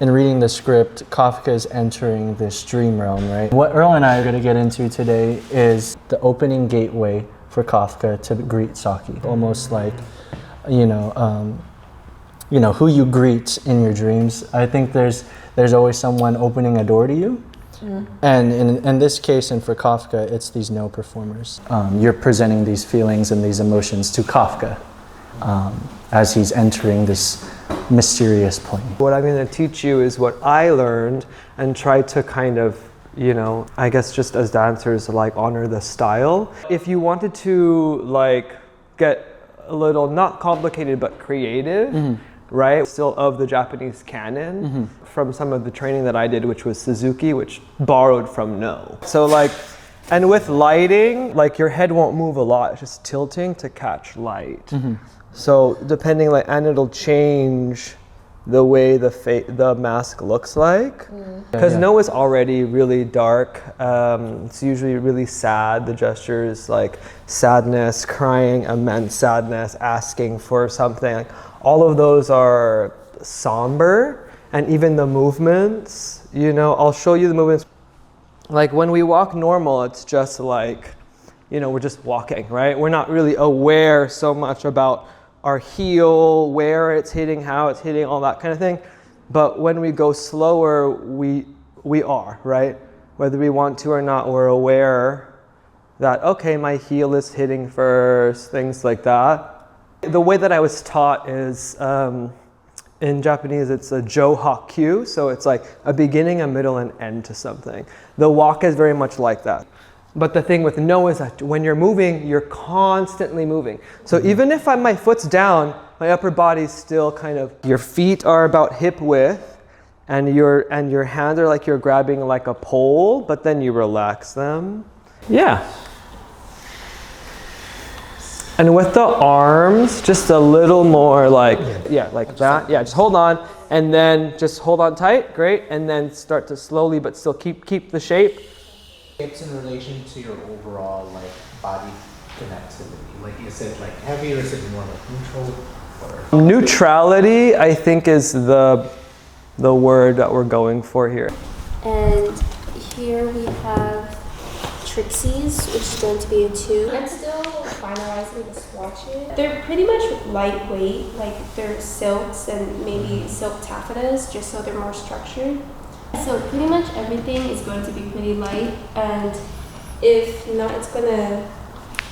in reading the script, Kafka is entering this dream realm, right? What Earl and I are going to get into today is the opening gateway for Kafka to greet Saki. Almost like, you know, who you greet in your dreams. I think there's always someone opening a door to you. And in this case, and for Kafka, it's these no performers. You're presenting these feelings and these emotions to Kafka as he's entering this mysterious plane. What I'm going to teach you is what I learned and try to kind of, you know, I guess just as dancers, like honor the style. If you wanted to like get a little, not complicated, but creative, right? Still of the Japanese canon from some of the training that I did, which was Suzuki, which borrowed from No. So like, and with lighting, like your head won't move a lot, it's just tilting to catch light. So depending, like, and it'll change the way the mask looks like. Because No is already really dark. It's usually really sad. The gesture is like sadness, crying, immense sadness, asking for something. Like, all of those are somber, and even the movements, you know, I'll show you the movements. Like when we walk normal, it's just like, you know, we're just walking, right? We're not really aware so much about our heel, where it's hitting, how it's hitting, all that kind of thing. But when we go slower, we are, right? Whether we want to or not, we're aware that, okay, my heel is hitting first, things like that. The way that I was taught is, in Japanese, it's a jo-ha-kyu, so it's like a beginning, a middle, and end to something. The walk is very much like that. But the thing with No is that when you're moving, you're constantly moving. So even if my foot's down, my upper body's still kind of, your feet are about hip width, and your hands are like you're grabbing like a pole, but then you relax them. Yeah. And with the arms, just a little more like, yeah, like that. Yeah, just hold on, and then just hold on tight, great, and then start to slowly, but still keep the shape. It's in relation to your overall like body connectivity. Like, is it like heavy or is it more like neutral? Or? Neutrality, I think, is the word that we're going for here. And here we have Trixies, which is going to be a 2. I'm still finalizing the swatches. They're pretty much lightweight, like they're silks and maybe silk taffetas, just so they're more structured. So pretty much everything is going to be pretty light, and if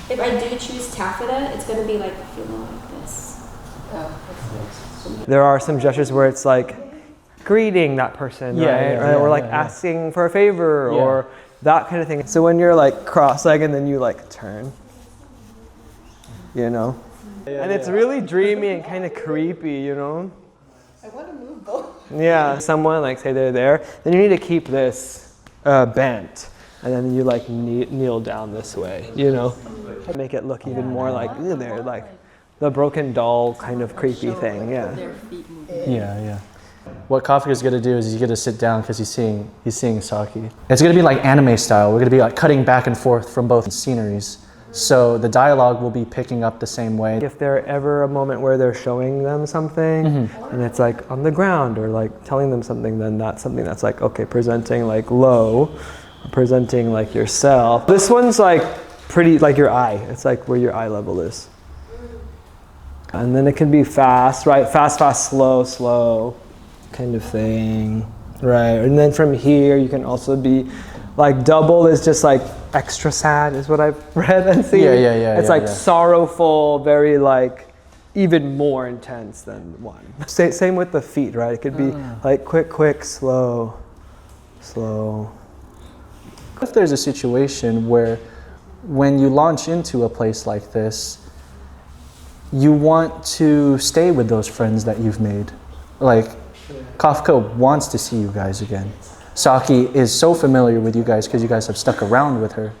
I do choose taffeta, it's going to be like feeling like this. There are some gestures where it's like greeting that person, right? Or like asking for a favor or that kind of thing. So when you're like cross-legged and then you like turn, you know? And it's really dreamy and kind of creepy, you know? I want to move both. Yeah, someone like say they're there, then you need to keep this bent, and then you like kneel down this way, you know? Make it look even more like they're like the broken doll kind of creepy thing, yeah. Yeah. What Kafka is going to do is he's going to sit down because he's seeing Saki. It's going to be like anime style. We're going to be like cutting back and forth from both sceneries. So the dialogue will be picking up the same way. If there ever a moment where they're showing them something and it's like on the ground or like telling them something, then that's something that's like, okay, presenting like low, presenting like yourself. This one's like pretty like your eye. It's like where your eye level is. And then it can be fast, right? Fast, slow kind of thing, right? And then from here you can also be like double is just like extra sad is what I've read and seen. Yeah. It's like sorrowful, very like even more intense than one. Same with the feet, right? It could be like quick, slow. If there's a situation where when you launch into a place like this, you want to stay with those friends that you've made. Like, Kafka wants to see you guys again. Saki is so familiar with you guys because you guys have stuck around with her.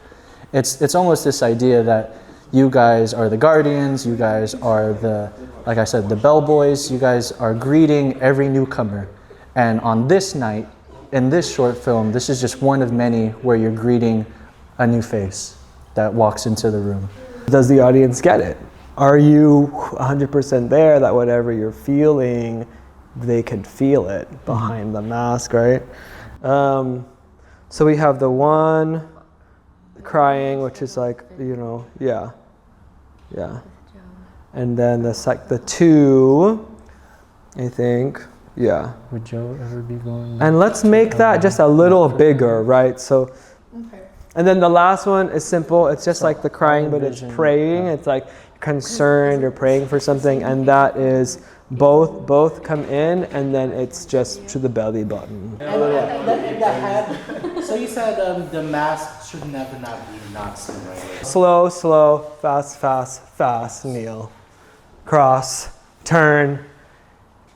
It's almost this idea that you guys are the guardians, you guys are the, like I said, the bellboys, you guys are greeting every newcomer. And on this night, in this short film, this is just one of many where you're greeting a new face that walks into the room. Does the audience get it? Are you 100% there that whatever you're feeling they can feel it behind the mask, right? So we have the one crying, which is like, you know, yeah. And then the two, I think, yeah. Would Joe ever be going? And let's make that just a little bigger, right? So, Okay. and then the last one is simple. It's just like the crying, but it's praying. It's like concerned or praying for something, and that is both come in, and then it's just to the belly button. And the head. So you said the mask should never not be not seen, right? Slow, fast, kneel. Cross, turn,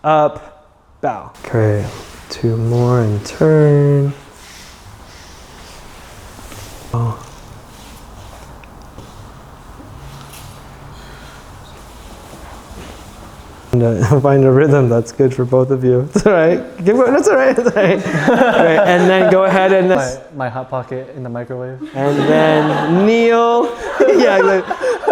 up, bow. Okay, 2 more and turn. Oh. Find a rhythm that's good for both of you. It's all right. That's all right. That's all right. Right. And then go ahead and My hot pocket in the microwave. and then kneel. Yeah.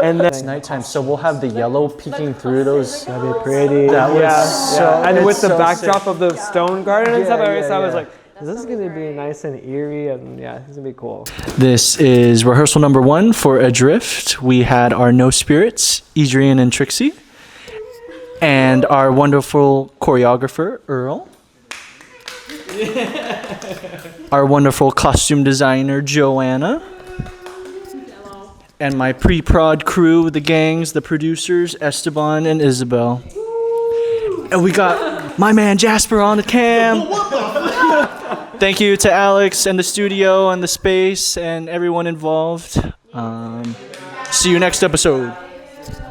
And then It's nighttime, so we'll have the yellow peeking through those. that'd be pretty. That was so- And it's with the so backdrop of the stone garden and stuff, I yeah, was yeah. like, this is gonna be nice and eerie, and yeah, this is gonna be cool. This is rehearsal number 1 for ADRIFT. We had our No Spirits, Adrian and Trixie, and our wonderful choreographer, Earl. Our wonderful costume designer, Joanna. And my pre-prod crew, the gangs, the producers, Esteban and Isabel. And we got my man Jasper on the cam. Thank you to Alex and the studio and the space and everyone involved. See you next episode.